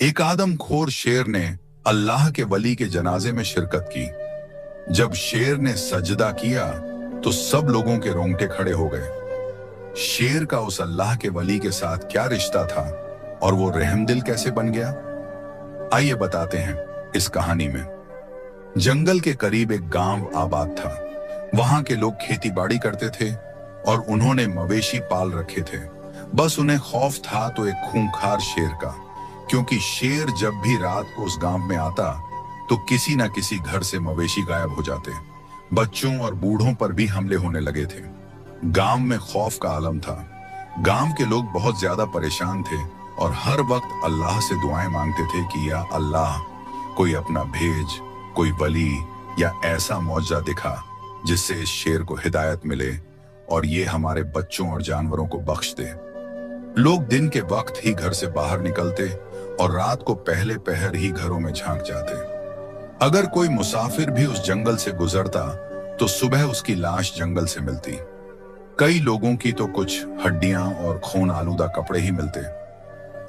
एक आदमखोर शेर ने अल्लाह के वली के जनाजे में शिरकत की। जब शेर ने सजदा किया तो सब लोगों के रोंगटे खड़े हो गए। शेर का उस अल्लाह के वली के साथ क्या रिश्ता था और वो रहमदिल कैसे बन गया? आइए बताते हैं इस कहानी में। जंगल के करीब एक गांव आबाद था। वहां के लोग खेती बाड़ी करते थे और उन्होंने मवेशी पाल रखे थे। बस उन्हें खौफ था तो एक खूंखार शेर का, क्योंकि शेर जब भी रात को उस गांव में आता तो किसी न किसी घर से मवेशी गायब हो जाते। बच्चों और बूढ़ों पर भी हमले होने लगे थे। गांव में खौफ का आलम था। गांव के लोग बहुत ज्यादा परेशान थे और हर वक्त अल्लाह से दुआएं मांगते थे कि या अल्लाह, कोई अपना भेज, कोई वली या ऐसा मौजज़ा दिखा जिससे इस शेर को हिदायत मिले और ये हमारे बच्चों और जानवरों को बख्श दे। लोग दिन के वक्त ही घर से बाहर निकलते और रात को पहले पहर ही घरों में झांक जाते। अगर कोई मुसाफिर भी उस जंगल से गुजरता तो सुबह उसकी लाश जंगल से मिलती। कई लोगों की तो कुछ हड्डियां और खून आलूदा कपड़े ही मिलते।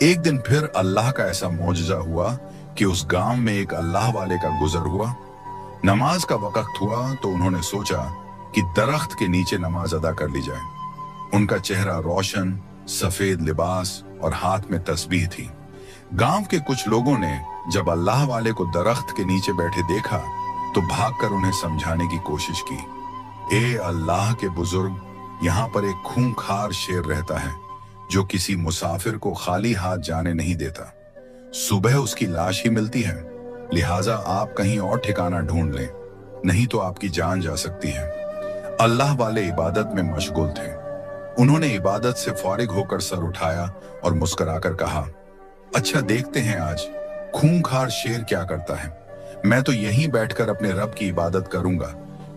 एक दिन फिर अल्लाह का ऐसा मौजज़ा हुआ कि उस गांव में एक अल्लाह वाले का गुजर हुआ। नमाज का वक्त हुआ तो उन्होंने सोचा कि दरख्त के नीचे नमाज अदा कर ली जाए। उनका चेहरा रोशन, सफेद लिबास और हाथ में तस्बीह थी। गांव के कुछ लोगों ने जब अल्लाह वाले को दरख्त के नीचे बैठे देखा तो भागकर उन्हें समझाने की कोशिश की। ए अल्लाह के बुजुर्ग, यहाँ पर एक खूंखार शेर रहता है जो किसी मुसाफिर को खाली हाथ जाने नहीं देता। सुबह उसकी लाश ही मिलती है, लिहाजा आप कहीं और ठिकाना ढूंढ लें, नहीं तो आपकी जान जा सकती है। अल्लाह वाले इबादत में मशगूल थे। उन्होंने इबादत से फारिग होकर सर उठाया और मुस्कुराकर कहा, अच्छा, देखते हैं आज खूंखार शेर क्या करता है। मैं तो यहीं बैठकर अपने रब की इबादत करूंगा,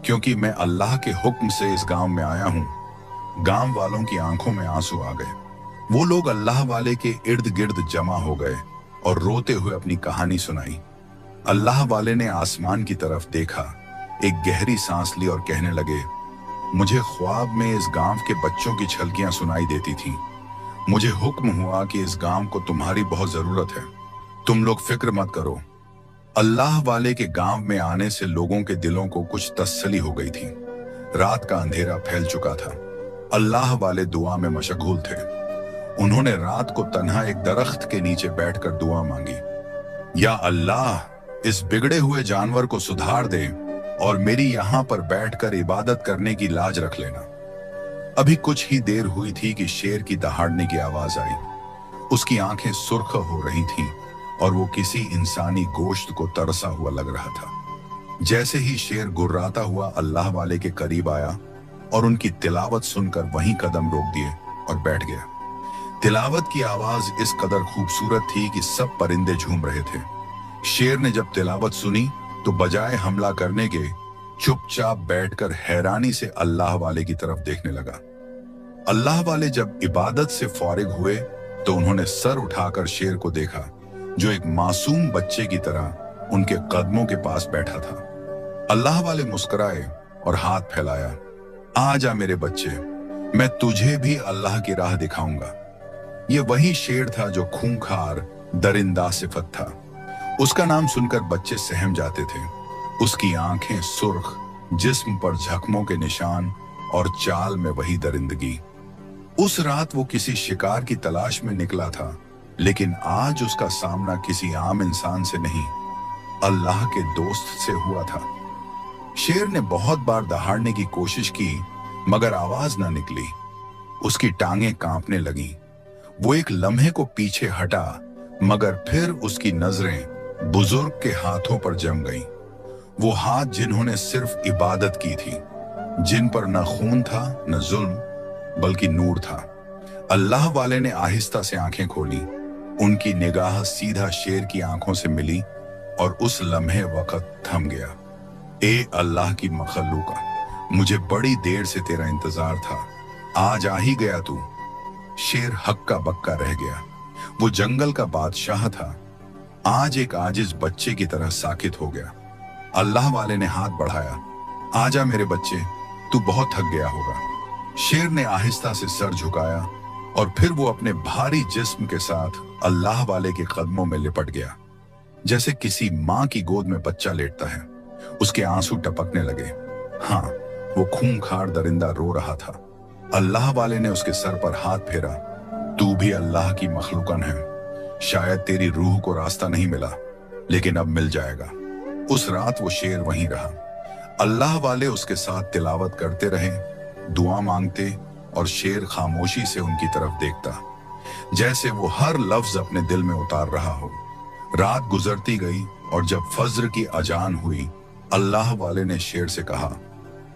क्योंकि मैं अल्लाह के हुक्म से इस गांव में आया हूं। गांव वालों की आंखों में आंसू आ गए। वो लोग अल्लाह वाले के इर्द गिर्द जमा हो गए और रोते हुए अपनी कहानी सुनाई। अल्लाह वाले ने आसमान की तरफ देखा, एक गहरी सांस ली और कहने लगे, मुझे ख्वाब में इस गांव के बच्चों की छलकियां सुनाई देती थीं। मुझे हुक्म हुआ कि इस गांव को तुम्हारी बहुत जरूरत है, तुम लोग फिक्र मत करो। अल्लाह वाले के गांव में आने से लोगों के दिलों को कुछ तसल्ली हो गई थी। रात का अंधेरा फैल चुका था। अल्लाह वाले दुआ में मशगूल थे। उन्होंने रात को तन्हा एक दरख्त के नीचे बैठकर दुआ मांगी, या अल्लाह, इस बिगड़े हुए जानवर को सुधार दे और मेरी यहाँ पर बैठकर इबादत करने की लाज रख लेना। अभी कुछ ही देर हुई थी कि शेर की दहाड़ने की आवाज आई। उसकी आंखें सुर्ख हो रही थीं और वो किसी इंसानी गोश्त को तरसा हुआ लग रहा था। जैसे ही शेर गुर्राता हुआ अल्लाह वाले के करीब आया और उनकी तिलावत सुनकर वहीं कदम रोक दिए और बैठ गया। तिलावत की आवाज इस कदर खूबसूरत थी कि सब परिंदे झूम रहे थे। शेर ने जब तिलावत सुनी तो बजाय हमला करने के चुपचाप बैठकर हैरानी से अल्लाह वाले की तरफ देखने लगा। अल्लाह वाले जब इबादत से फारिग हुए तो उन्होंने सर उठाकर शेर को देखा, जो एक मासूम बच्चे की तरह उनके कदमों के पास बैठा था। अल्लाह वाले मुस्कुराए और हाथ फैलाया, आजा मेरे बच्चे, मैं तुझे भी अल्लाह की राह दिखाऊंगा। ये वही शेर था जो खूंखार दरिंदा सिफत था। उसका नाम सुनकर बच्चे सहम जाते थे। उसकी आंखें सुर्ख, जिस्म पर जख्मों के निशान और चाल में वही दरिंदगी। उस रात वो किसी शिकार की तलाश में निकला था, लेकिन आज उसका सामना किसी आम इंसान से नहीं, अल्लाह के दोस्त से हुआ था। शेर ने बहुत बार दहाड़ने की कोशिश की, मगर आवाज ना निकली। उसकी टांगें कांपने लगीं। वो एक लम्हे को पीछे हटा, मगर फिर उसकी नजरें बुजुर्ग के हाथों पर जम गईं। वो हाथ जिन्होंने सिर्फ इबादत की थी, जिन पर न खून था न जुल्म, बल्कि नूर था। अल्लाह वाले ने आहिस्ता से आंखें खोली। उनकी निगाह सीधा शेर की आंखों से मिली और उस लम्हे वक्त थम गया। ए अल्लाह की मखलूका, मुझे बड़ी देर से तेरा इंतजार था, आज आ ही गया तू। शेर हक्का बक्का रह गया। वो जंगल का बादशाह था, आज एक आजिज बच्चे की तरह साकित हो गया। अल्लाह वाले ने हाथ बढ़ाया, आजा मेरे बच्चे, तू बहुत थक गया होगा। शेर ने आहिस्ता से सर झुकाया और फिर वो अपने भारी जिस्म के साथ अल्लाह वाले के कदमों में लिपट गया। जैसे किसी माँ की गोद में बच्चा लेटता है, उसके आंसू टपकने लगे। हाँ, वो खूंखार दरिंदा रो रहा था। अल्लाह वाले ने उसके सर पर हाथ फेरा। तू भी अल्लाह की मखलूकन है, शायद तेरी रूह को रास्ता नहीं मिला, लेकिन अब मिल जाएगा। उस रात वो शेर वहीं रहा। अल्लाह वाले उसके साथ तिलावत करते रहे, दुआ मांगते, और शेर खामोशी से उनकी तरफ देखता, जैसे वो हर लफ्ज अपने दिल में उतार रहा हो। रात गुजरती गई और जब फज्र की अजान हुई, अल्लाह वाले ने शेर से कहा,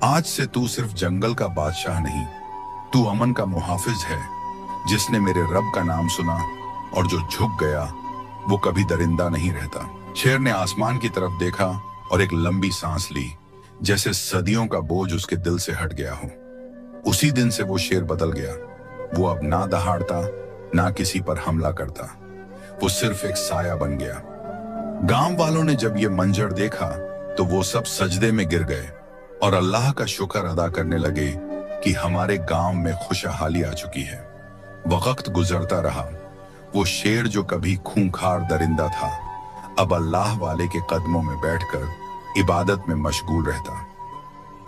आज से तू सिर्फ जंगल का बादशाह नहीं, तू अमन का मुहाफिज है। जिसने मेरे रब का नाम सुना और जो झुक गया, वो कभी दरिंदा नहीं रहता। शेर ने आसमान की तरफ देखा और एक लंबी सांस ली, जैसे सदियों का बोझ उसके दिल से हट गया हो। उसी दिन से वो शेर बदल गया। वो अब ना दहाड़ता, ना किसी पर हमला करता। वो सिर्फ एक साया बन गया। गांव वालों ने जब ये मंजर देखा तो वो सब सजदे में गिर गए और अल्लाह का शुक्र अदा करने लगे कि हमारे गांव में खुशहाली आ चुकी है। वक्त गुजरता रहा। वो शेर जो कभी खूंखार दरिंदा था, अब अल्लाह वाले के कदमों में बैठकर इबादत में मशगूल रहता।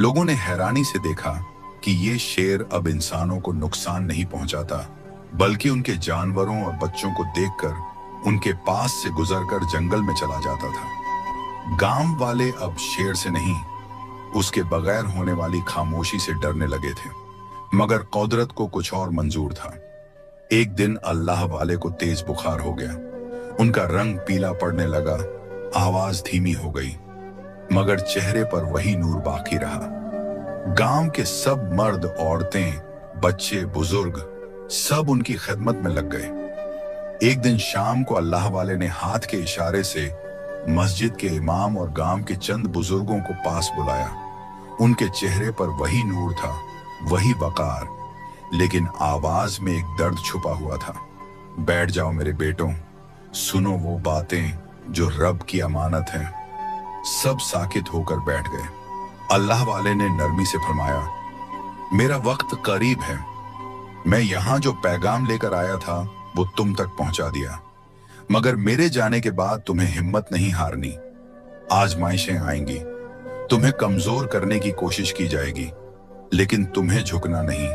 लोगों ने हैरानी से देखा कि ये शेर अब इंसानों को नुकसान नहीं पहुंचाता, बल्कि उनके जानवरों और बच्चों को देखकर उनके पास से गुजरकर जंगल में चला जाता था। गांव वाले अब शेर से नहीं, उसके बगैर होने वाली खामोशी से डरने लगे थे। मगर कुदरत को कुछ और मंजूर था। एक दिन अल्लाह वाले को तेज बुखार हो गया। उनका रंग पीला पड़ने लगा, आवाज धीमी हो गई, मगर चेहरे पर वही नूर बाकी रहा। गांव के सब मर्द, औरतें, बच्चे, बुजुर्ग सब उनकी खिदमत में लग गए। एक दिन शाम को अल्लाह वाले ने हाथ के इशारे से मस्जिद के इमाम और गांव के चंद बुजुर्गों को पास बुलाया। उनके चेहरे पर वही नूर था, वही वकार, लेकिन आवाज में एक दर्द छुपा हुआ था। बैठ जाओ मेरे बेटों, सुनो वो बातें जो रब की अमानत हैं। सब साकित होकर बैठ गए। अल्लाह वाले ने नरमी से फरमाया, मेरा वक्त करीब है। मैं यहां जो पैगाम लेकर आया था वो तुम तक पहुंचा दिया, मगर मेरे जाने के बाद तुम्हें हिम्मत नहीं हारनी। आजमाइशें आएंगी, तुम्हें कमजोर करने की कोशिश की जाएगी, लेकिन तुम्हें झुकना नहीं,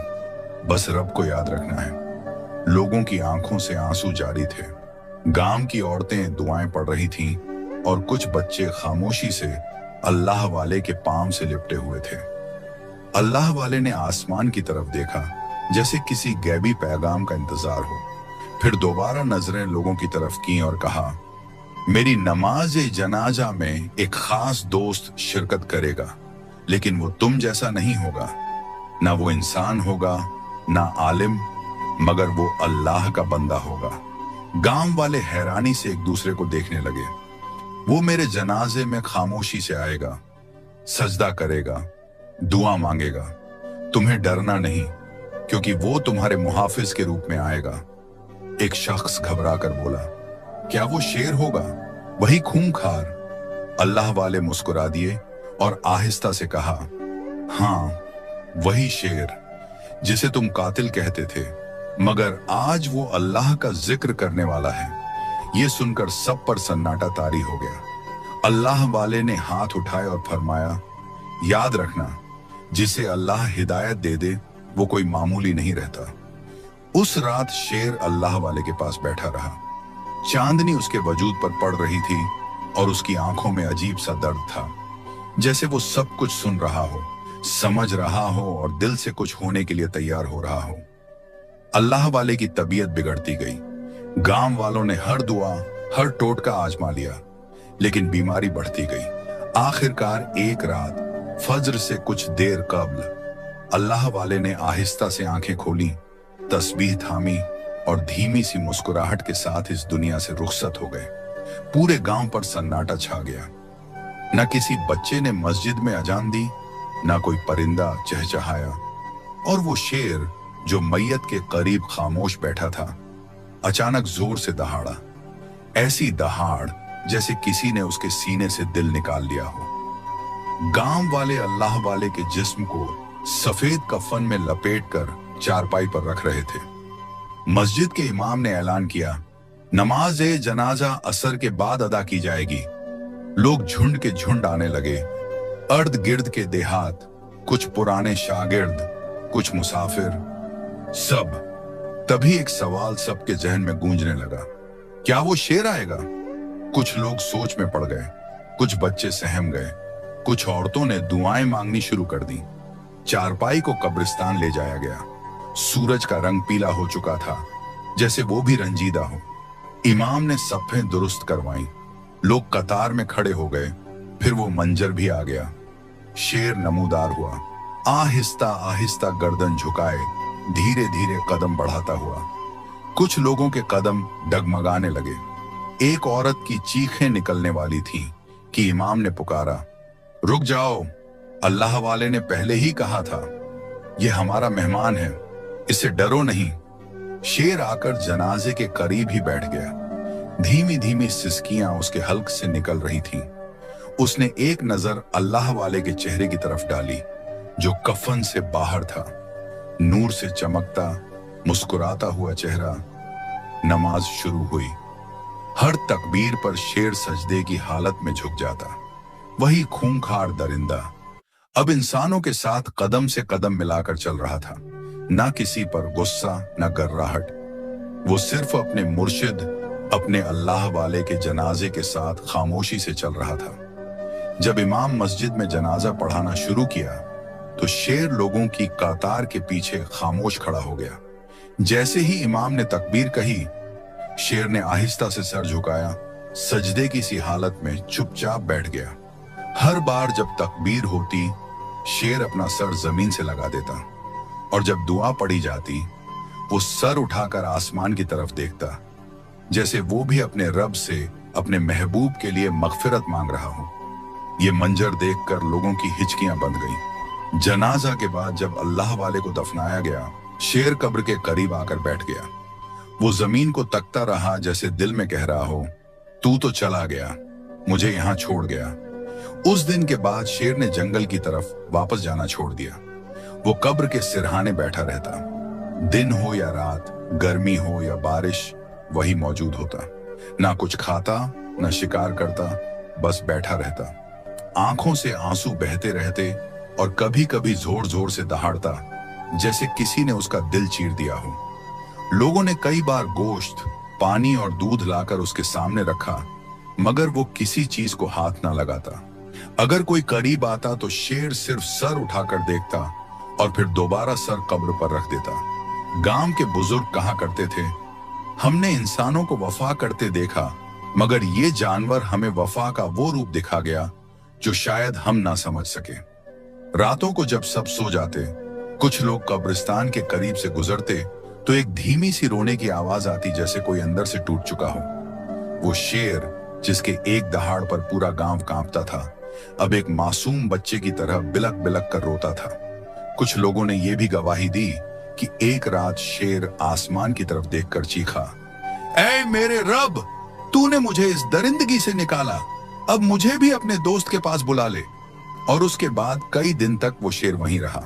बस रब को याद रखना है। लोगों की आंखों से आंसू जारी थे। गांव की औरतें दुआएं पढ़ रही थीं और कुछ बच्चे खामोशी से अल्लाह वाले के पांव से लिपटे हुए थे। अल्लाह वाले ने आसमान की तरफ देखा, जैसे किसी गैबी पैगाम का इंतजार हो। फिर दोबारा नजरें लोगों की तरफ की और कहा, मेरी नमाज जनाजा में एक खास दोस्त शिरकत करेगा, लेकिन वो तुम जैसा नहीं होगा। ना वो इंसान होगा, ना आलिम, मगर वो अल्लाह का बंदा होगा। गांव वाले हैरानी से एक दूसरे को देखने लगे। वो मेरे जनाजे में खामोशी से आएगा, सजदा करेगा, दुआ मांगेगा। तुम्हें डरना नहीं, क्योंकि वो तुम्हारे मुहाफिज के रूप में आएगा। एक शख्स घबरा कर बोला, क्या वो शेर होगा, वही खूंखार? अल्लाह वाले मुस्कुरा दिए और आहिस्ता से कहा, हाँ, वही शेर जिसे तुम कातिल कहते थे, मगर आज वो अल्लाह का जिक्र करने वाला है। ये सुनकर सब पर सन्नाटा तारी हो गया। अल्लाह वाले ने हाथ उठाए और फरमाया, याद रखना, जिसे अल्लाह हिदायत दे दे वो कोई मामूली नहीं रहता। उस रात शेर अल्लाह वाले के पास बैठा रहा। चांदनी उसके वजूद पर पड़ रही थी और उसकी आंखों में अजीब सा दर्द था, जैसे वो सब कुछ सुन रहा हो, समझ रहा हो और दिल से कुछ होने के लिए तैयार हो रहा हो। अल्लाह वाले की तबीयत बिगड़ती गई। गांव वालों ने हर दुआ, हर टोटका आजमा लिया, लेकिन बीमारी बढ़ती गई। आखिरकार एक रात फज्र से कुछ देर कब्ल अल्लाह वाले ने आहिस्ता से आंखें खोली, तस्बीह थामी और धीमी सी मुस्कुराहट के साथ इस दुनिया से रुखसत हो गए। पूरे गांव पर सन्नाटा छा गया। न किसी बच्चे ने मस्जिद में अजान दी, ना कोई परिंदा चहचहाया, और वो शेर जो मैयत के करीब खामोश बैठा था, अचानक जोर से दहाड़ा। ऐसी दहाड़ जैसे किसी ने उसके सीने से दिल निकाल लिया हो। गांव वाले अल्लाह वाले के जिस्म को सफेद कफन में लपेटकर चारपाई पर रख रहे थे। मस्जिद के इमाम ने ऐलान किया, नमाज जनाजा असर के बाद अदा की जाएगी। लोग झुंड के झुंड आने लगे, अर्द गिर्द के देहात, कुछ पुराने शागिर्द, कुछ मुसाफिर, सब। तभी एक सवाल सबके जहन में गूंजने लगा, क्या वो शेर आएगा? कुछ लोग सोच में पड़ गए, कुछ बच्चे सहम गए, कुछ औरतों ने दुआएं मांगनी शुरू कर दी। चारपाई को कब्रिस्तान ले जाया गया। सूरज का रंग पीला हो चुका था, जैसे वो भी रंजीदा हो। इमाम ने सफ़ें दुरुस्त करवाई, लोग कतार में खड़े हो गए। फिर वो मंजर भी आ गया। शेर नमूदार हुआ, आहिस्ता आहिस्ता गर्दन झुकाए, धीरे धीरे कदम बढ़ाता हुआ। कुछ लोगों के कदम डगमगाने लगे। एक औरत की चीखें निकलने वाली थी कि इमाम ने पुकारा, रुक जाओ, अल्लाह वाले ने पहले ही कहा था, ये हमारा मेहमान है, इससे डरो नहीं। शेर आकर जनाजे के करीब ही बैठ गया। धीमी धीमी सिसकियां उसके हल्क से निकल रही थीं। उसने एक नजर अल्लाह वाले के चेहरे की तरफ डाली, जो कफन से बाहर था। नूर से चमकता, मुस्कुराता हुआ चेहरा। नमाज शुरू हुई। हर तकबीर पर शेर सजदे की हालत में झुक जाता। वही खूंखार दरिंदा अब इंसानों के साथ कदम से कदम मिलाकर चल रहा था। ना किसी पर गुस्सा, न गर्राहट। वो सिर्फ अपने मुर्शिद, अपने अल्लाह वाले के जनाजे के साथ खामोशी से चल रहा था। जब इमाम मस्जिद में जनाजा पढ़ाना शुरू किया तो शेर लोगों की कतार के पीछे खामोश खड़ा हो गया। जैसे ही इमाम ने तकबीर कही, शेर ने आहिस्ता से सर झुकाया, सजदे की सी हालत में चुपचाप बैठ गया। हर बार जब तकबीर होती, शेर अपना सर जमीन से लगा देता, और जब दुआ पढ़ी जाती, वो सर उठाकर आसमान की तरफ देखता, जैसे वो भी अपने रब से, अपने महबूब के लिए मगफिरत मांग रहा हो। ये मंजर देखकर लोगों की हिचकियां बंध गईं। जनाजा के बाद जब अल्लाह वाले को दफनाया गया, शेर कब्र के करीब आकर बैठ गया। वो जमीन को तकता रहा, जैसे दिल में कह रहा हो, तू तो चला गया, मुझे यहां छोड़ गया। उस दिन के बाद शेर ने जंगल की तरफ वापस जाना छोड़ दिया। वो कब्र के सिरहाने बैठा रहता। दिन हो या रात, गर्मी हो या बारिश, वही मौजूद होता। ना कुछ खाता, ना शिकार करता, बस बैठा रहता। आंखों से आंसू बहते रहते और कभी कभी जोर जोर से दहाड़ता, जैसे किसी ने उसका दिल चीर दिया हो। लोगों ने कई बार गोश्त, पानी और दूध लाकर उसके सामने रखा, मगर वो किसी चीज को हाथ ना लगाता। अगर कोई करीब आता तो शेर सिर्फ सर उठाकर देखता और फिर दोबारा सर कब्र पर रख देता। गांव के बुजुर्ग कहा करते थे, हमने इंसानों को वफा करते देखा, मगर ये जानवर हमें वफा का वो रूप दिखा गया जो शायद हम ना समझ सके। रातों को जब सब सो जाते, कुछ लोग कब्रिस्तान के करीब से गुजरते तो एक धीमी सी रोने की आवाज आती, जैसे कोई अंदर से टूट चुका हो। वो शेर, जिसके एक दहाड़ पर पूरा गांव कांपता था, अब एक मासूम बच्चे की तरह बिलक बिलक कर रोता था। कुछ लोगों ने यह भी गवाही दी कि एक रात शेर आसमान की तरफ देखकर चीखा, ऐ मेरे रब, तूने मुझे इस दरिंदगी से निकाला, अब मुझे भी अपने दोस्त के पास बुला ले। और उसके बाद कई दिन तक वो शेर वहीं रहा,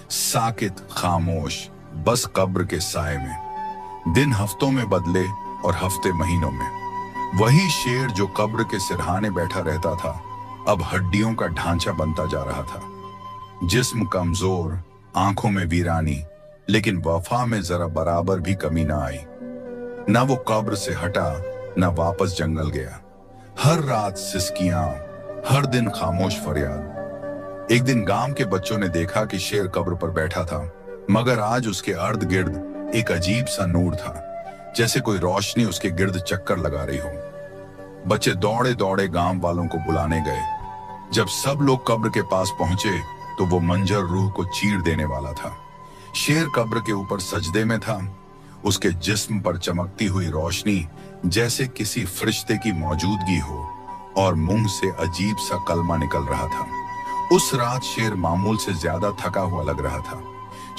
साकित, खामोश, बस कब्र के साए में। दिन हफ्तों में बदले और हफ्ते महीनों में। वही शेर जो कब्र के सिरहाने बैठा रहता था, अब हड्डियों का ढांचा बनता जा रहा था। जिस्म कमजोर, आंखों में वीरानी, लेकिन वफा में जरा बराबर भी कमी ना आई। ना वो कब्र से हटा, ना वापस जंगल गया। हर रात सिसकियां, हर दिन खामोश फरियाद। एक दिन गांव के बच्चों ने देखा कि शेर कब्र पर बैठा था, मगर आज उसके अर्द गिर्द एक अजीब सा नूर था, जैसे कोई रोशनी उसके गिर्द चक्कर लगा रही हो। बच्चे दौड़े दौड़े गांव वालों को बुलाने गए। जब सब लोग कब्र के पास पहुंचे तो वो मंजर रूह को चीर देने वाला था। शेर कब्र के ऊपर सजदे में था, उसके जिस्म पर चमकती हुई रोशनी जैसे किसी फरिश्ते की मौजूदगी हो, और मुंह से अजीब सा कलमा निकल रहा था। उस रात शेर मामूल से ज्यादा थका हुआ लग रहा था।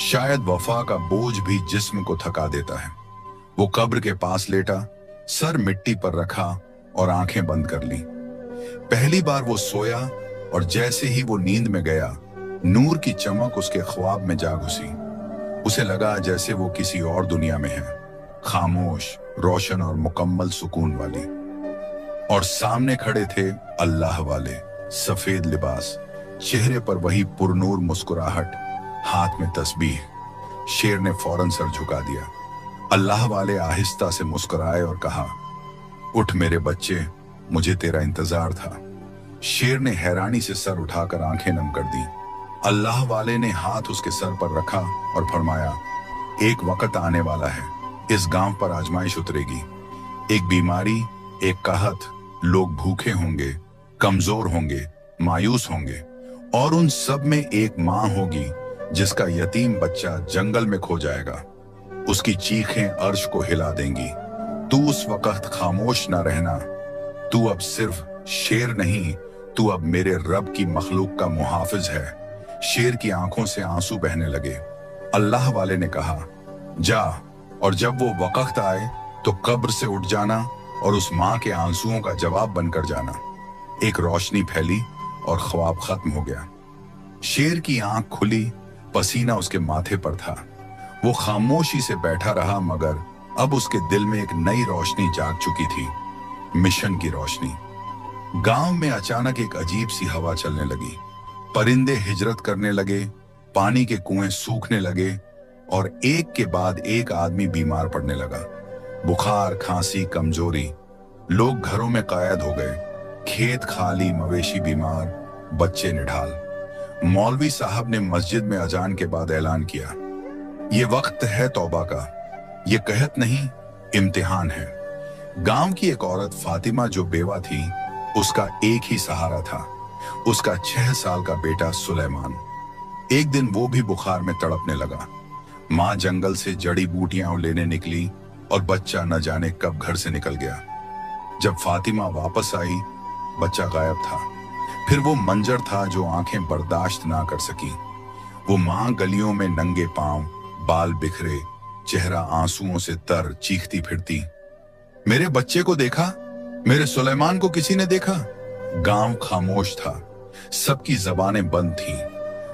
शायद वफा का बोझ भी जिस्म को थका देता है। वो कब्र के पास लेटा, सर मिट्टी पर रखा और आंखें बंद कर ली। पहली बार वो सोया और जैसे ही वो नींद में गया, नूर की चमक उसके ख्वाब में जा घुसी। उसे लगा जैसे वो किसी और दुनिया में है। खामोश, रोशन और मुकम्मल सुकून वाली। और सामने खड़े थे अल्लाह वाले, सफेद लिबास, चेहरे पर वही पुरनूर मुस्कुराहट, हाथ में तस्बीह। शेर ने फौरन सर झुका दिया। अल्लाह वाले आहिस्ता से मुस्कुराए और कहा, उठ मेरे बच्चे, मुझे तेरा इंतजार था। शेर ने हैरानी से सर उठाकर आंखें नम कर दी। अल्लाह वाले ने हाथ उसके सर पर रखा और फरमाया, एक वक्त आने वाला है, इस गांव पर आजमाइश उतरेगी। एक बीमारी, एक कहत, लोग भूखे होंगे, कमजोर होंगे, मायूस होंगे, और उन सब में एक मां होगी जिसका यतीम बच्चा जंगल में खो जाएगा। उसकी चीखें अर्श को हिला देंगी। तू उस वक्त खामोश ना रहना। तू अब सिर्फ शेर नहीं, तू अब मेरे रब की मखलूक का मुहाफिज है। शेर की आंखों से आंसू बहने लगे। अल्लाह वाले ने कहा, जा, और जब वो वक्त आए तो कब्र से उठ जाना और उस मां के आंसुओं का जवाब बनकर जाना। एक रोशनी फैली और ख्वाब खत्म हो गया। शेर की आंख खुली, पसीना उसके माथे पर था। वो खामोशी से बैठा रहा, मगर अब उसके दिल में एक नई रोशनी जाग चुकी थी, मिशन की रोशनी। गांव में अचानक एक अजीब सी हवा चलने लगी। परिंदे हिजरत करने लगे, पानी के कुएं सूखने लगे, और एक के बाद एक आदमी बीमार पड़ने लगा। बुखार, खांसी, कमजोरी। लोग घरों में कैद हो गए, खेत खाली, मवेशी बीमार, बच्चे निढाल। मौलवी साहब ने मस्जिद में अजान के बाद ऐलान किया, ये वक्त है तौबा का, ये कहत नहीं, इम्तिहान है। गांव की एक औरत फातिमा जो बेवा थी, उसका एक ही सहारा था, उसका 6 साल का बेटा सुलेमान। एक दिन वो भी बुखार में तड़पने लगा। मां जंगल से जड़ी बूटियां लेने निकली और बच्चा न जाने कब घर से निकल गया। जब फातिमा वापस आई, बच्चा गायब था। फिर वो मंजर था जो आंखें बर्दाश्त ना कर सकी। वो मां गलियों में नंगे पांव, बाल बिखरे, चेहरा आंसुओं से तर, चीखती फिरती, मेरे बच्चे को देखा? मेरे सुलेमान को किसी ने देखा? गांव खामोश था, सबकी जबानें बंद थीं।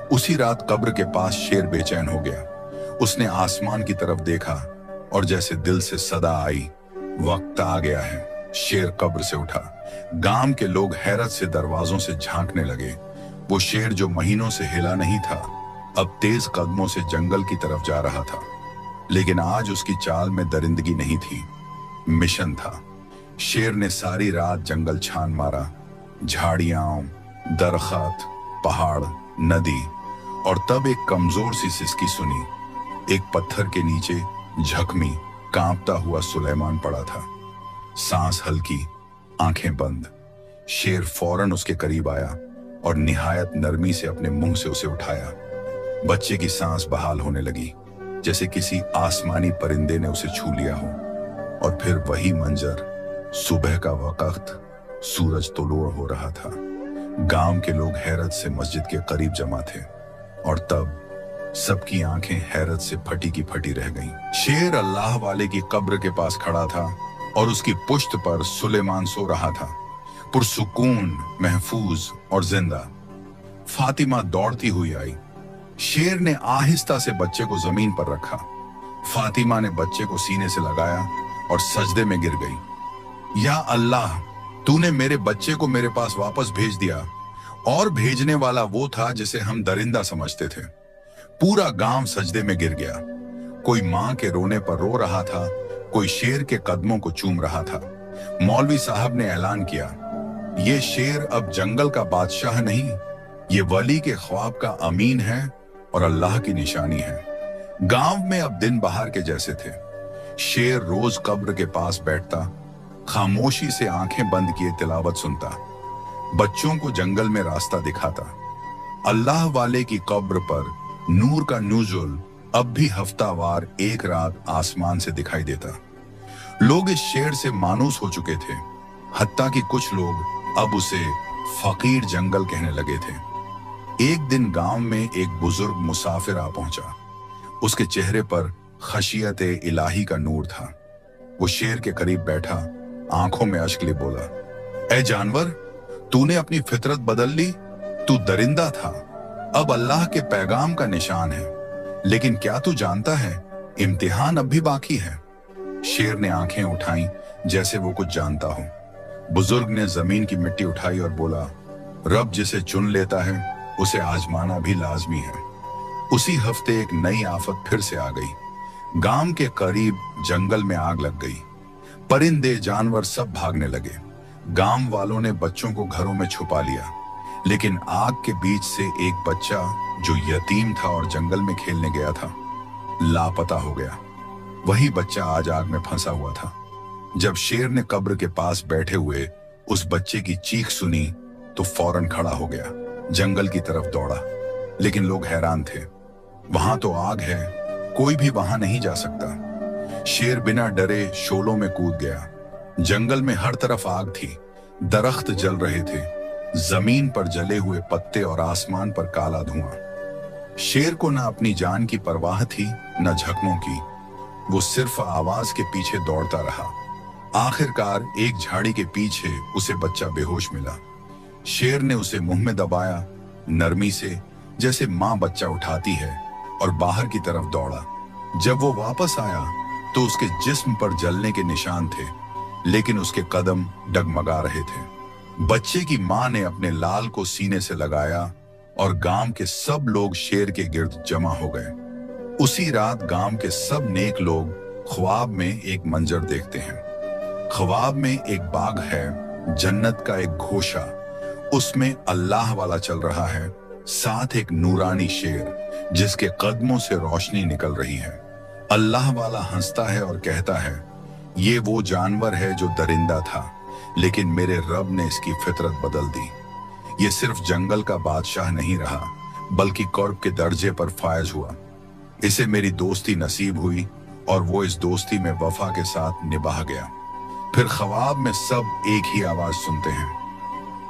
उसी रात कब्र के पास शेर बेचैन हो गया। उसने आसमान की तरफ देखा और जैसे दिल से सदा आई, वक्त आ गया है। शेर कब्र से उठा। गांव के लोग हैरत से दरवाजों से झांकने लगे। वो शेर जो महीनों से हिला नहीं था, अब तेज कदमों से जंगल की तरफ जा रहा था। लेकिन आज उसकी चाल में दरिंदगी नहीं थी, मिशन था। शेर ने सारी रात जंगल छान मारा, झाड़ियां, दरख्त, पहाड़, नदी, और तब एक कमजोर सी सिसकी सुनी। एक पत्थर के नीचे झकमी, कांपता हुआ सुलेमान पड़ा था, सांस हल्की, आंखें बंद। शेर फौरन उसके करीब आया और निहायत नरमी से अपने मुंह से उसे उठाया। बच्चे की सांस बहाल होने लगी, जैसे किसी आसमानी परिंदे ने उसे छू लिया हो। और फिर वही मंजर, सुबह का वक्त, सूरज तुलुआ हो रहा था। गांव के लोग हैरत से मस्जिद के करीब जमा थे, और तब सबकी आंखें हैरत से फटी की फटी रह गईं। शेर अल्लाह वाले की कब्र के पास खड़ा था और उसकी पुश्त पर सुलेमान सो रहा था, पुरसुकून, महफूज और जिंदा। फातिमा दौड़ती हुई आई। शेर ने आहिस्ता से बच्चे को जमीन पर रखा। फातिमा ने बच्चे को सीने से लगाया और सजदे में गिर गई। या अल्लाह, तूने मेरे बच्चे को मेरे पास वापस भेज दिया। और भेजने वाला वो था जिसे हम दरिंदा समझते थे। पूरा गांव सजदे में गिर गया। कोई मां के रोने पर रो रहा था, कोई शेर के कदमों को चूम रहा था। मौलवी साहब ने ऐलान किया, ये शेर अब जंगल का बादशाह नहीं, ये वली के ख्वाब का अमीन है और अल्लाह की निशानी है। गांव में अब दिन बाहर के जैसे थे। शेर रोज कब्र के पास बैठता, खामोशी से आंखें बंद किए तिलावत सुनता, बच्चों को जंगल में रास्ता दिखाता। अल्लाह वाले की कब्र पर नूर का नुज़ुल अब भी हफ्तावार एक रात आसमान से दिखाई देता। लोग इस शेर से मानूस हो चुके थे, हत्ता कि कुछ लोग अब उसे फकीर जंगल कहने लगे थे। एक दिन गांव में एक बुजुर्ग मुसाफिर आ पहुंचा। उसके चेहरे पर खशियत इलाही का नूर था। वो शेर के करीब बैठा, आंखों में अश्क लिए बोला, ए जानवर, तूने अपनी फितरत बदल ली। तू दरिंदा था, अब अल्लाह के पैगाम का निशान है। लेकिन क्या तू जानता है, इम्तिहान अब भी बाकी है। शेर ने आंखें उठाई जैसे वो कुछ जानता हो। बुजुर्ग ने जमीन की मिट्टी उठाई और बोला, रब जिसे चुन लेता है उसे आजमाना भी लाजमी है। उसी हफ्ते एक नई आफत फिर से आ गई। गांव के करीब जंगल में आग लग गई। परिंदे जानवर सब भागने लगे। गांव वालों ने बच्चों को घरों में छुपा लिया, लेकिन आग के बीच से एक बच्चा जो यतीम था और जंगल में खेलने गया था, लापता हो गया। वही बच्चा आज आग में फंसा हुआ था। जब शेर ने कब्र के पास बैठे हुए उस बच्चे की चीख सुनी तो फौरन खड़ा हो गया, जंगल की तरफ दौड़ा। लेकिन लोग हैरान थे। वहां तो आग है, कोई भी वहां नहीं जा सकता। शेर बिना डरे शोलों में कूद गया। जंगल में हर तरफ आग थी, दरख्त जल रहे थे, जमीन पर जले हुए पत्ते और आसमान पर काला धुआं। शेर को न अपनी जान की परवाह थी न जख्मों की। वो सिर्फ आवाज के पीछे दौड़ता रहा। आखिरकार एक झाड़ी के पीछे उसे बच्चा बेहोश मिला। शेर ने उसे मुंह में दबाया, नरमी से, जैसे मां बच्चा उठाती है, और बाहर की तरफ दौड़ा। जब वो वापस आया तो उसके जिस्म पर जलने के निशान थे, लेकिन उसके कदम डगमगा रहे थे। बच्चे की मां ने अपने लाल को सीने से लगाया और गांव के सब लोग शेर के गिर्द जमा हो गए। उसी रात गांव के सब नेक लोग ख्वाब में एक मंजर देखते हैं। ख्वाब में एक बाग है, जन्नत का एक घोषा, उसमें अल्लाह वाला चल रहा है, साथ एक नूरानी शेर जिसके कदमों से रोशनी निकल रही है। अल्लाह वाला हंसता है और कहता है, ये वो जानवर है जो दरिंदा था, लेकिन मेरे रब ने इसकी फितरत बदल दी। ये सिर्फ जंगल का बादशाह नहीं रहा, बल्कि कर्ब के दर्जे पर फायज हुआ। इसे मेरी दोस्ती नसीब हुई और वो इस दोस्ती में वफा के साथ निभा गया। फिर ख्वाब में सब एक ही आवाज सुनते हैं,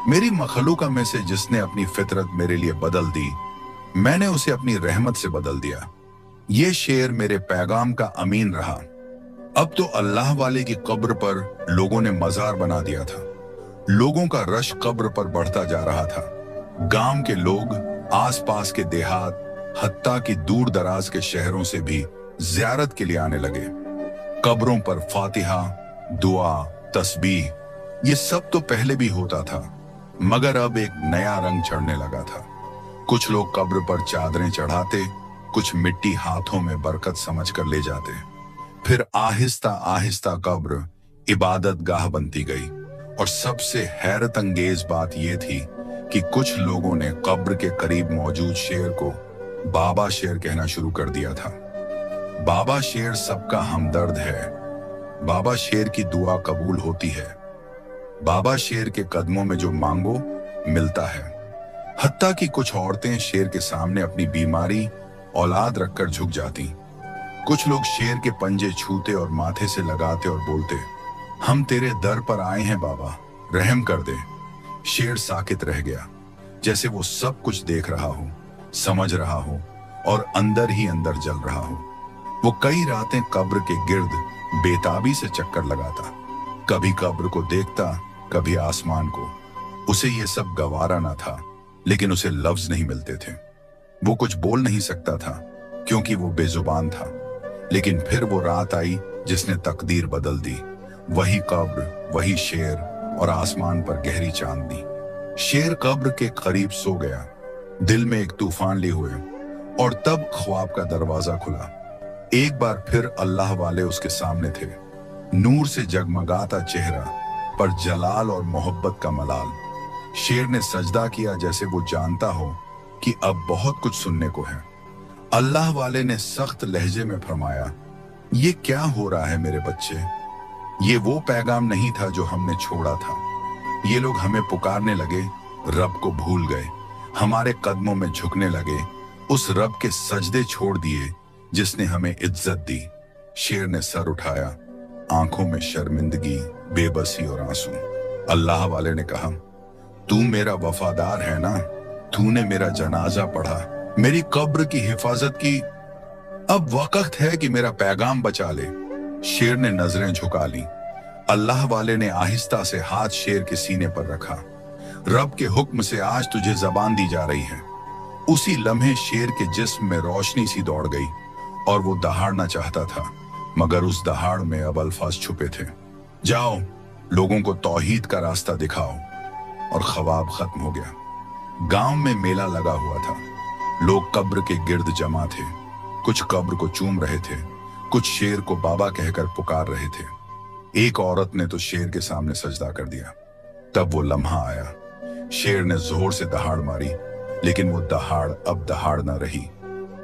मेरी मखलूका में से जिसने अपनी फितरत मेरे लिए बदल दी, मैंने उसे अपनी रहमत से बदल दिया। ये शेर मेरे पैगाम का अमीन रहा। अब तो अल्लाह वाले की कब्र पर लोगों ने मजार बना दिया था। लोगों का रश कब्र पर बढ़ता जा रहा था। गांव के लोग, आसपास के देहात, हत्ता की दूर दराज के शहरों से भी ज़ियारत के लिए आने लगे। कब्रों पर फातिहा, दुआ, तस्बीह, ये सब तो पहले भी होता था, मगर अब एक नया रंग चढ़ने लगा था। कुछ लोग कब्र पर चादरें चढ़ाते, कुछ मिट्टी हाथों में बरकत समझकर ले जाते। फिर आहिस्ता आहिस्ता कब्र इबादत गाह बनती गई। और सबसे हैरत अंगेज बात यह थी कि कुछ लोगों ने कब्र के करीब मौजूद शेर को बाबा शेर कहना शुरू कर दिया था। बाबा शेर सबका हमदर्द है। बाबा शेर की दुआ कबूल होती है। बाबा शेर के कदमों में जो मांगो मिलता है। हत्ता कि कुछ औरतें शेर के सामने अपनी बीमारी औलाद रखकर झुक जाती। कुछ लोग शेर के पंजे छूते और माथे से लगाते और बोलते, हम तेरे दर पर आए हैं बाबा, रहम कर दे। शेर साकित रह गया, जैसे वो सब कुछ देख रहा हो, समझ रहा हो और अंदर ही अंदर जल रहा हो। वो कई रातें कब्र के गिर्द बेताबी से चक्कर लगाता, कभी कब्र को देखता, कभी आसमान को। उसे ये सब गवारा ना था, लेकिन उसे लफ्ज नहीं मिलते थे। वो कुछ बोल नहीं सकता था क्योंकि वो बेजुबान था। लेकिन फिर वो रात आई जिसने तकदीर बदल दी। वही कब्र, वही शेर और आसमान पर गहरी चांदनी। शेर कब्र के करीब सो गया, दिल में एक तूफान लिए हुए, और तब ख्वाब का दरवाजा खुला। एक बार फिर अल्लाह वाले उसके सामने थे, नूर से जगमगाता चेहरा पर जलाल और मोहब्बत का मलाल। शेर ने सजदा किया जैसे वो जानता हो कि अब बहुत कुछ सुनने को है। अल्लाह वाले ने सख्त लहजे में फरमाया, ये क्या हो रहा है मेरे बच्चे? ये वो पैगाम नहीं था जो हमने छोड़ा था। ये लोग हमें पुकारने लगे, रब को भूल गए, हमारे कदमों में झुकने लगे, उस रब के सजदे छोड़ दिए जिसने हमें इज्जत दी। शेर ने सर उठाया, आंखों में शर्मिंदगी, बेबसी और आंसू। अल्लाह वाले ने कहा, तू मेरा वफादार है ना? तूने मेरा जनाजा पढ़ा, मेरी कब्र की हिफाजत की। अब वक्त है कि मेरा पैगाम बचा ले। शेर ने नजरें झुका ली। अल्लाह वाले ने आहिस्ता से हाथ शेर के सीने पर रखा। रब के हुक्म से आज तुझे जबान दी जा रही है। उसी लम्हे शेर के जिस्म में रोशनी सी दौड़ गई और वो दहाड़ना चाहता था, मगर उस दहाड़ में अब अल्फाज छुपे थे, जाओ लोगों को तौहीद का रास्ता दिखाओ, और ख्वाब खत्म हो गया। गांव में मेला लगा हुआ था, लोग कब्र के गिर्द जमा थे, कुछ कब्र को चूम रहे थे, कुछ शेर को बाबा कहकर पुकार रहे थे। एक औरत ने तो शेर के सामने सजदा कर दिया। तब वो लम्हा आया, शेर ने जोर से दहाड़ मारी, लेकिन वो दहाड़ अब दहाड़ न रही,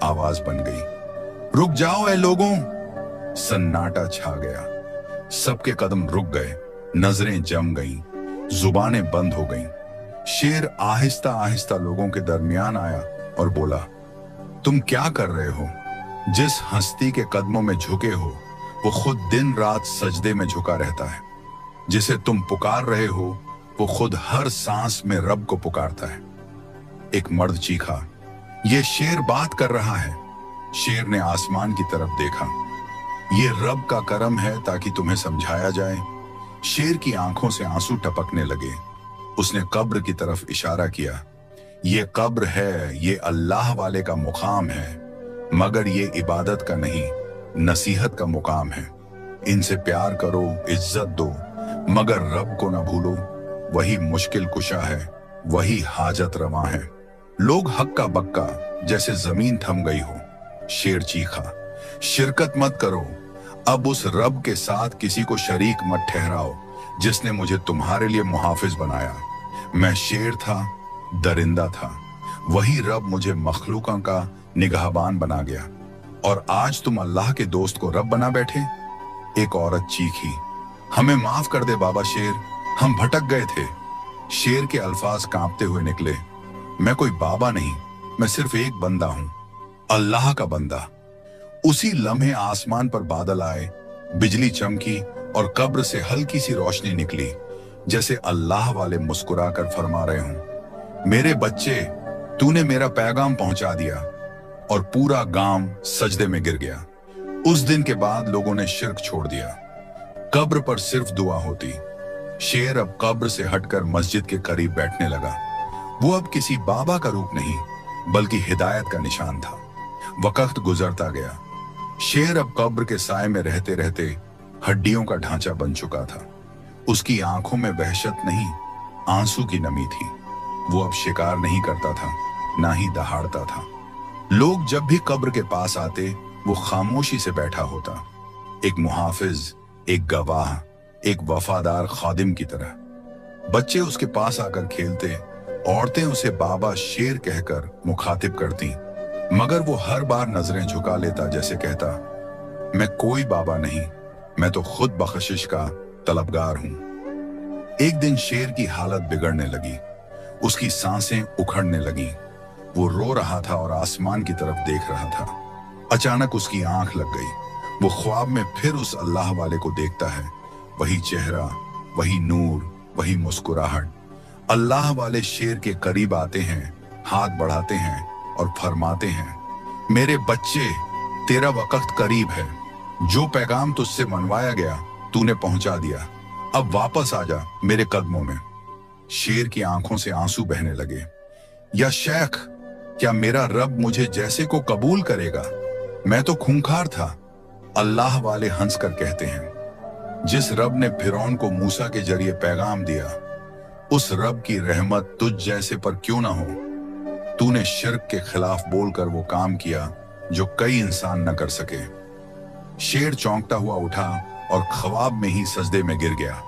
आवाज बन गई, रुक जाओ ऐ लोगों। सन्नाटा छा गया, सबके कदम रुक गए, नजरें जम गईं, जुबानें बंद हो गईं। शेर आहिस्ता आहिस्ता लोगों के दरमियान आया और बोला, तुम क्या कर रहे हो? जिस हस्ती के कदमों में झुके हो वो खुद दिन रात सजदे में झुका रहता है। जिसे तुम पुकार रहे हो वो खुद हर सांस में रब को पुकारता है। एक मर्द चीखा, ये शेर बात कर रहा है। शेर ने आसमान की तरफ देखा, ये रब का करम है ताकि तुम्हें समझाया जाए। शेर की आंखों से आंसू टपकने लगे। उसने कब्र की तरफ इशारा किया, ये कब्र है, ये अल्लाह वाले का मुकाम है, मगर ये इबादत का नहीं, नसीहत का मुकाम है। इनसे प्यार करो, इज्जत दो, मगर रब को ना भूलो। वही मुश्किल कुशा है, वही हाजत रवा है। लोग हक्का बक्का जैसे जमीन थम गई हो। शेर चीखा, शिरकत मत करो, अब उस रब के साथ किसी को शरीक मत ठहराओ जिसने मुझे तुम्हारे लिए मुहाफिज बनाया। मैं शेर था, दरिंदा था, वही रब मुझे मखलूकों का निगाहबान बना गया, और आज तुम अल्लाह के दोस्त को रब बना बैठे। एक औरत चीखी, हमें माफ कर दे बाबा शेर, हम भटक गए थे। शेर के अल्फाज कांपते हुए निकले, मैं कोई बाबा नहीं, मैं सिर्फ एक बंदा हूं, अल्लाह का बंदा। उसी लम्हे आसमान पर बादल आए, बिजली चमकी और कब्र से हल्की सी रोशनी निकली, जैसे अल्लाह वाले मुस्कुराकर फरमा रहे हों, मेरे बच्चे, तूने मेरा पैगाम पहुंचा दिया। और पूरा गांव सजदे में गिर गया। उस दिन के बाद लोगों ने शिर्क छोड़ दिया, कब्र पर सिर्फ दुआ होती। शेर अब कब्र से हटकर मस्जिद के करीब बैठने लगा। वो अब किसी बाबा का रूप नहीं, बल्कि हिदायत का निशान था। वक्त गुजरता गया, शेर अब कब्र के साए में रहते रहते हड्डियों का ढांचा बन चुका था। उसकी आंखों में वहशत नहीं, आंसू की नमी थी। वो अब शिकार नहीं करता था, ना ही दहाड़ता था। लोग जब भी कब्र के पास आते वो खामोशी से बैठा होता, एक मुहाफिज, एक गवाह, एक वफादार खादिम की तरह। बच्चे उसके पास आकर खेलते, औरतें उसे बाबा शेर कहकर मुखातिब करती, मगर वो हर बार नजरें झुका लेता, जैसे कहता, मैं कोई बाबा नहीं, मैं तो खुद बख्शिश का तलबगार हूं। एक दिन शेर की हालत बिगड़ने लगी, उसकी सांसें उखड़ने लगी। वो रो रहा था और आसमान की तरफ देख रहा था। अचानक उसकी आंख लग गई। वो ख्वाब में फिर उस अल्लाह वाले को देखता है, वही चेहरा, वही नूर, वही मुस्कुराहट। अल्लाह वाले शेर के करीब आते हैं, हाथ बढ़ाते हैं और फरमाते हैं, मेरे बच्चे, तेरा वक्त करीब है। जो पैगाम तुझसे मनवाया गया तूने पहुंचा दिया, अब वापस आ जा मेरे कदमों में। शेर की आंखों से आंसू बहने लगे। या शेख, क्या मेरा रब मुझे जैसे को कबूल करेगा? मैं तो खूंखार था। अल्लाह वाले हंसकर कहते हैं, जिस रब ने फिरौन को मूसा के जरिए पैगाम दिया, उस रब की रहमत तुझ जैसे पर क्यों ना हो। तूने शिर्क के खिलाफ बोलकर वो काम किया जो कई इंसान न कर सके। शेर चौंकता हुआ उठा और ख्वाब में ही सजदे में गिर गया।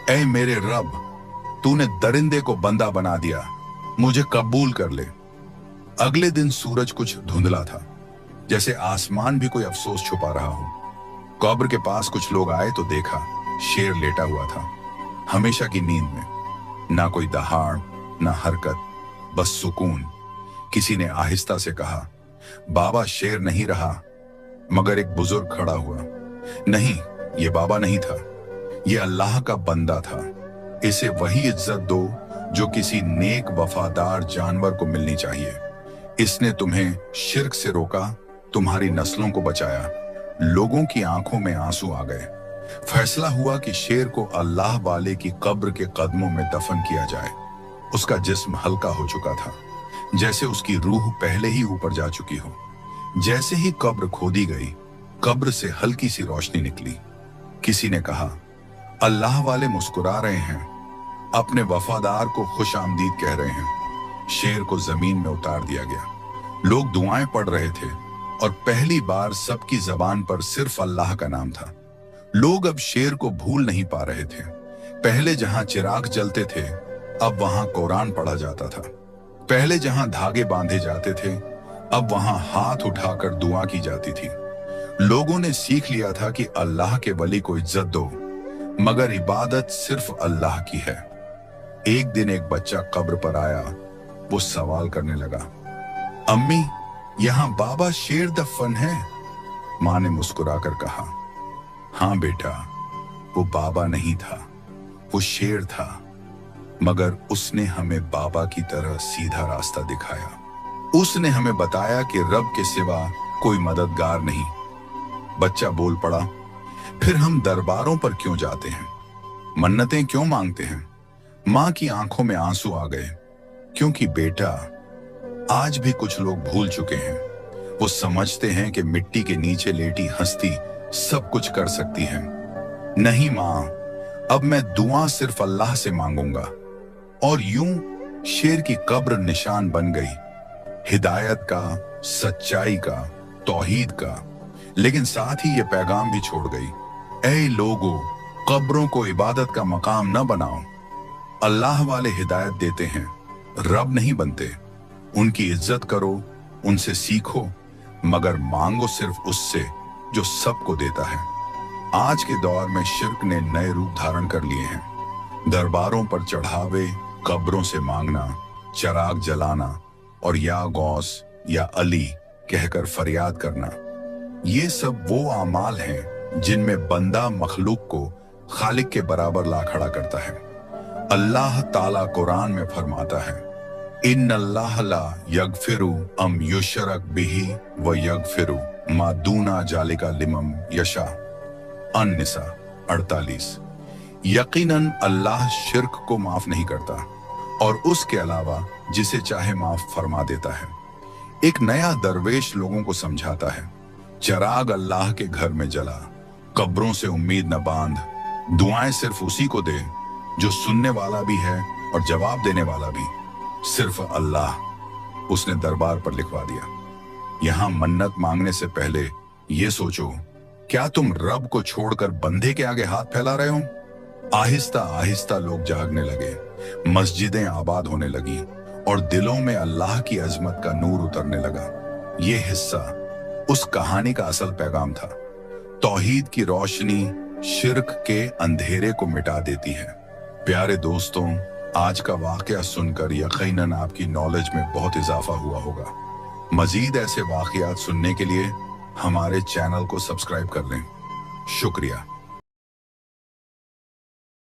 ऐ मेरे रब, तूने दरिंदे को बंदा बना दिया, मुझे कबूल कर ले। अगले दिन सूरज कुछ धुंधला था, जैसे आसमान भी कोई अफसोस छुपा रहा हो। कब्र के पास कुछ लोग आए तो देखा शेर लेटा हुआ था, हमेशा की नींद में। ना कोई दहाड़, ना हरकत, बस सुकून। किसी ने आहिस्ता से कहा, बाबा शेर नहीं रहा। मगर एक बुजुर्ग खड़ा हुआ, नहीं, ये बाबा नहीं था, ये अल्लाह का बंदा था। इसे वही इज्जत दो जो किसी नेक वफादार जानवर को मिलनी चाहिए। इसने तुम्हें शिर्क से रोका, तुम्हारी नस्लों को बचाया। लोगों की आंखों में आंसू आ गए। फैसला हुआ कि शेर को अल्लाह वाले की कब्र के कदमों में दफन किया जाए। उसका जिस्म हल्का हो चुका था, जैसे उसकी रूह पहले ही ऊपर जा चुकी हो। जैसे ही कब्र खोदी गई, कब्र से हल्की सी रोशनी निकली। किसी ने कहा, अल्लाह वाले मुस्कुरा रहे हैं, अपने वफादार को खुश आमदीद कह रहे हैं। शेर को जमीन में उतार दिया गया। लोग दुआएं पढ़ रहे थे और पहली बार सबकी जबान पर सिर्फ अल्लाह का नाम था। लोग अब शेर को भूल नहीं पा रहे थे। पहले जहां चिराग जलते थे, अब वहां कुरान पढ़ा जाता था। पहले जहां धागे बांधे जाते थे, अब वहां हाथ उठाकर दुआ की जाती थी। लोगों ने सीख लिया था कि अल्लाह के वली को इज्जत दो, मगर इबादत सिर्फ अल्लाह की है। एक दिन एक बच्चा कब्र पर आया। वो सवाल करने लगा, अम्मी, यहां बाबा शेर दफन है? मां ने मुस्कुराकर कहा, हाँ बेटा, वो बाबा नहीं था, वो शेर था, मगर उसने हमें बाबा की तरह सीधा रास्ता दिखाया। उसने हमें बताया कि रब के सिवा कोई मददगार नहीं। बच्चा बोल पड़ा, फिर हम दरबारों पर क्यों जाते हैं, मन्नतें क्यों मांगते हैं? मां की आंखों में आंसू आ गए, क्योंकि बेटा, आज भी कुछ लोग भूल चुके हैं। वो समझते हैं कि मिट्टी के नीचे लेटी हस्ती सब कुछ कर सकती है। नहीं मां, अब मैं दुआ सिर्फ अल्लाह से मांगूंगा। और यूं शेर की कब्र निशान बन गई, हिदायत का, सच्चाई का, तौहीद का, लेकिन साथ ही ये पैगाम भी छोड़ गई, ऐ लोगों, कब्रों को इबादत का मकाम न बनाओ। अल्लाह वाले हिदायत देते हैं, रब नहीं बनते। उनकी इज्जत करो, उनसे सीखो, मगर मांगो सिर्फ उससे जो सबको देता है। आज के दौर में शिर्क ने नए रूप धारण कर लिए हैं। दरबारों पर चढ़ावे, कब्रों से मांगना, चिराग जलाना और या गौस या अली कहकर फरियाद करना, ये सब वो आमाल हैं जिनमें बंदा मखलूक को खालिक के बराबर ला खड़ा करता है। अल्लाह ताला कुरान में फरमाता है, इन्नल्लाह ला यगफिरु अम युशरक बिही व यगफिरु मा दूना जालिका लिमन यशा। अन-निसा 48। यकीनन अल्लाह शिर्क को माफ नहीं करता और उसके अलावा जिसे चाहे माफ फरमा देता है। एक नया दरवेश लोगों को समझाता है, चिराग अल्लाह के घर में जला, कब्रों से उम्मीद न बांध, दुआएं सिर्फ उसी को दे जो सुनने वाला भी है और जवाब देने वाला भी, सिर्फ अल्लाह। उसने दरबार पर लिखवा दिया। यहां मन्नत मांगने से पहले ये सोचो, क्या तुम रब को छोड़कर बंदे के आगे हाथ फैला रहे हो? आहिस्ता आहिस्ता लोग जागने लगे, मस्जिदें आबाद होने लगी और दिलों में अल्लाह की अजमत का नूर उतरने लगा। ये हिस्सा उस कहानी का असल पैगाम था। तौहीद की रोशनी शिर्क के अंधेरे को मिटा देती है। प्यारे दोस्तों, आज का वाकया सुनकर यकीनन आपकी नॉलेज में बहुत इजाफा हुआ होगा। मजीद ऐसे वाकयात सुनने के लिए हमारे चैनल को सब्सक्राइब कर लें। शुक्रिया।